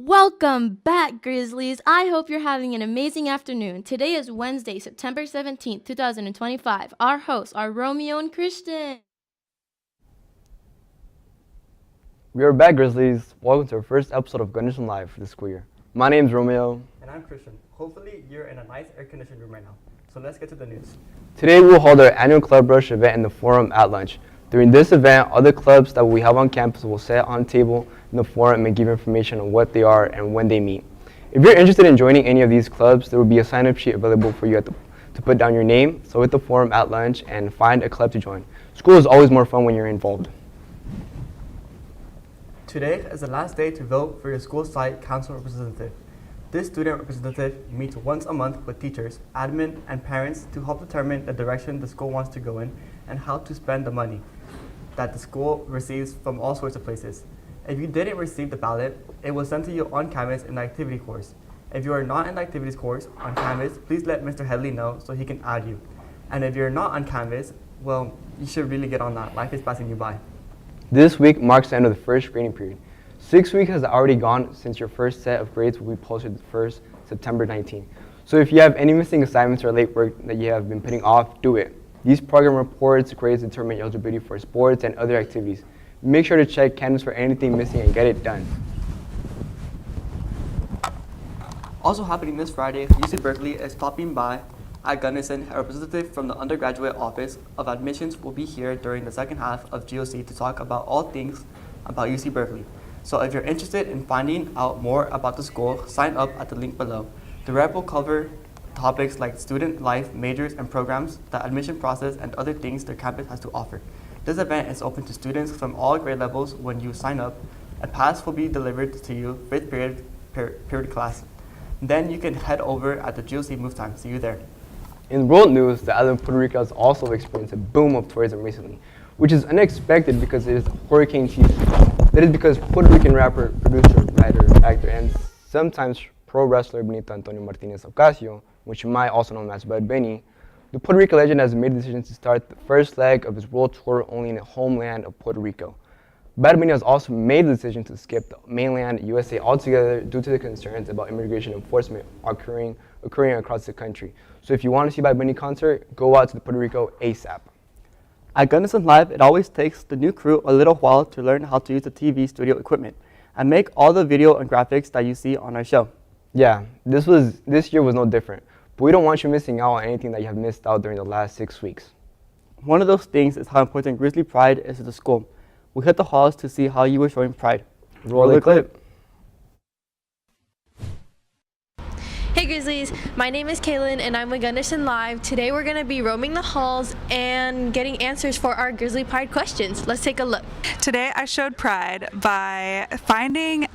Welcome back, Grizzlies. I hope you're having an amazing afternoon. Today is Wednesday, September 17th, 2025. Our hosts are Romeo and Christian. We are back, Grizzlies. Welcome to our first episode of Gunderson Live for the school year. My name is Romeo. And I'm Christian. Hopefully you're in a nice air-conditioned room right now. So let's get to the news. Today we will hold our annual Club Rush event in the Forum at lunch. During this event, other clubs that we have on campus will sit on a table in the forum and give information on what they are and when they meet. If you're interested in joining any of these clubs, there will be a sign-up sheet available for you to put down your name, so hit the forum at lunch and find a club to join. School is always more fun when you're involved. Today is the last day to vote for your school site council representative. This student representative meets once a month with teachers, admin, and parents to help determine the direction the school wants to go in and how to spend the money that the school receives from all sorts of places. If you didn't receive the ballot, it was sent to you on Canvas in the activity course. If you are not in the activities course on Canvas, please let Mr. Headley know so he can add you. And if you're not on Canvas, well, you should really get on that. Life is passing you by. This week marks the end of the first grading period. 6 weeks has already gone since your first set of grades will be posted first September 19th. So if you have any missing assignments or late work that you have been putting off, do it. These program reports grades determine eligibility for sports and other activities. Make sure to check Canvas for anything missing and get it done. Also happening this Friday, UC Berkeley is stopping by at Gunderson. A representative from the undergraduate office of admissions will be here during the second half of GOC to talk about all things about UC Berkeley. So if you're interested in finding out more about the school, sign up at the link below. The rep will cover topics like student life, majors and programs, the admission process, and other things the campus has to offer. This event is open to students from all grade levels. When you sign up, a pass will be delivered to you 5th period class. Then you can head over at the GOC move time. See you there. In world news, the island of Puerto Rico has also experienced a boom of tourism recently, which is unexpected because it is hurricane season. That is because Puerto Rican rapper, producer, writer, actor, and sometimes pro wrestler Benito Antonio Martinez Ocasio, which you might also know as Bad Bunny, the Puerto Rico legend has made the decision to start the first leg of his world tour only in the homeland of Puerto Rico. Bad Bunny has also made the decision to skip the mainland USA altogether due to the concerns about immigration enforcement occurring across the country. So if you want to see Bad Bunny concert, go out to Puerto Rico ASAP. At Gunderson Live, it always takes the new crew a little while to learn how to use the TV studio equipment and make all the video and graphics that you see on our show. Yeah, this year was no different, but we don't want you missing out on anything that you have missed out during the last 6 weeks. One of those things is how important Grizzly pride is to the school. We hit the halls to see how you were showing pride. Roll the clip. Hey Grizzlies, my name is Kaylin and I'm with Gunderson Live. Today we're going to be roaming the halls and getting answers for our Grizzly Pride questions. Let's take a look. Today I showed pride by finding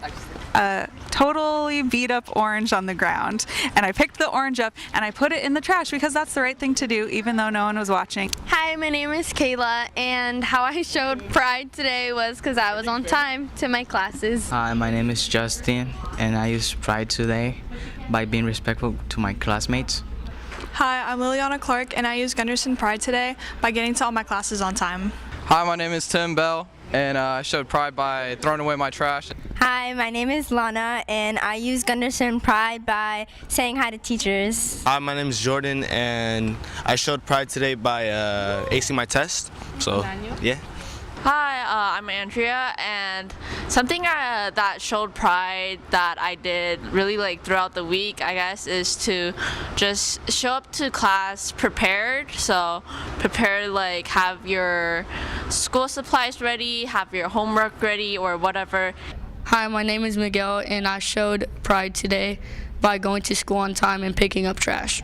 a totally beat up orange on the ground, and I picked the orange up and I put it in the trash because that's the right thing to do even though no one was watching. Hi, my name is Kayla, and how I showed pride today was because I was on time to my classes. Hi, my name is Justin, and I used pride today by being respectful to my classmates. Hi, I'm Liliana Clark, and I use Gunderson Pride today by getting to all my classes on time. Hi, my name is Tim Bell, and I showed pride by throwing away my trash. Hi, my name is Lana, and I use Gunderson Pride by saying hi to teachers. Hi, my name is Jordan, and I showed pride today by acing my test. So, yeah. Hi, I'm Andrea, and something that showed pride that I did really throughout the week, I guess, is to just show up to class prepared. So prepared, have your school supplies ready, have your homework ready, or whatever. Hi, my name is Miguel, and I showed pride today by going to school on time and picking up trash.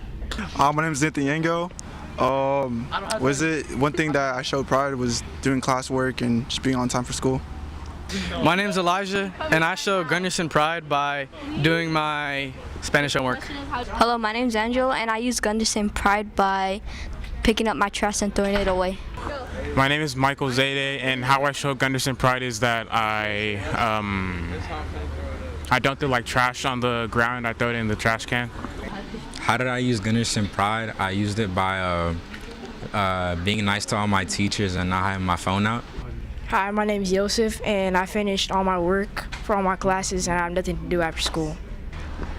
My name is Nathan Yango. One thing that I showed pride was doing classwork and just being on time for school. My name's Elijah, and I showed Gunderson pride by doing my Spanish homework. Hello, my name's Angela, and I use Gunderson Pride by picking up my trash and throwing it away. My name is Michael Zayde, and how I show Gunderson Pride is that I don't throw trash on the ground. I throw it in the trash can. How did I use Gunderson Pride? I used it by being nice to all my teachers and not having my phone out. Hi, my name is Joseph, and I finished all my work for all my classes, and I have nothing to do after school.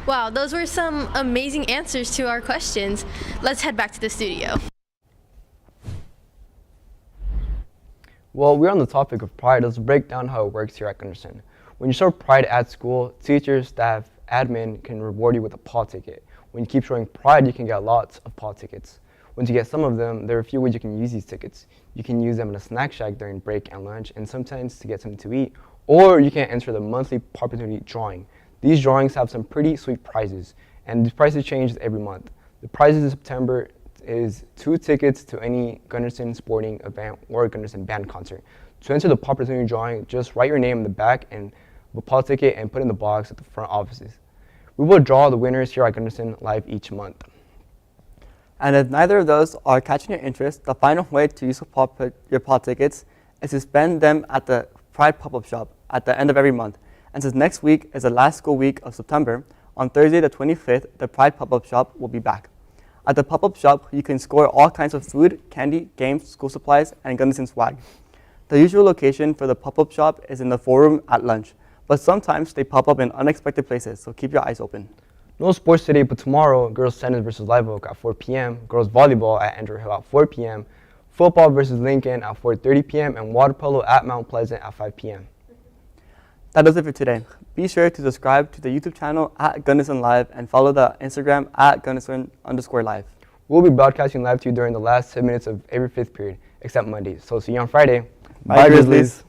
Wow, those were some amazing answers to our questions. Let's head back to the studio. Well, we're on the topic of pride. Let's break down how it works here at Gunderson. When you show pride at school, teachers, staff, admin can reward you with a paw ticket. When you keep showing pride, you can get lots of paw tickets. Once you get some of them, there are a few ways you can use these tickets. You can use them in a snack shack during break and lunch, and sometimes to get something to eat, or you can enter the monthly opportunity drawing. These drawings have some pretty sweet prizes, and the prizes change every month. The prizes in September is 2 tickets to any Gunderson sporting event or Gunderson band concert. To enter the opportunity drawing, just write your name in the back and a paw ticket and put it in the box at the front offices. We will draw the winners here at Gunderson live each month. And if neither of those are catching your interest, the final way to use your paw tickets is to spend them at the Pride pop-up shop at the end of every month. And since next week is the last school week of September, on Thursday the 25th, the Pride pop-up shop will be back. At the pop-up shop, you can score all kinds of food, candy, games, school supplies, and Gunderson swag. The usual location for the pop-up shop is in the forum at lunch, but sometimes they pop up in unexpected places, so keep your eyes open. No sports today, but tomorrow, girls tennis versus Live Oak at 4 p.m., girls volleyball at Andrew Hill at 4 p.m., football versus Lincoln at 4:30 p.m., and water polo at Mount Pleasant at 5 p.m. That does it for today. Be sure to subscribe to the YouTube channel at Gunderson Live and follow the Instagram at Gunderson_live. We'll be broadcasting live to you during the last 10 minutes of every 5th period, except Mondays. So see you on Friday. Bye, Grizzlies.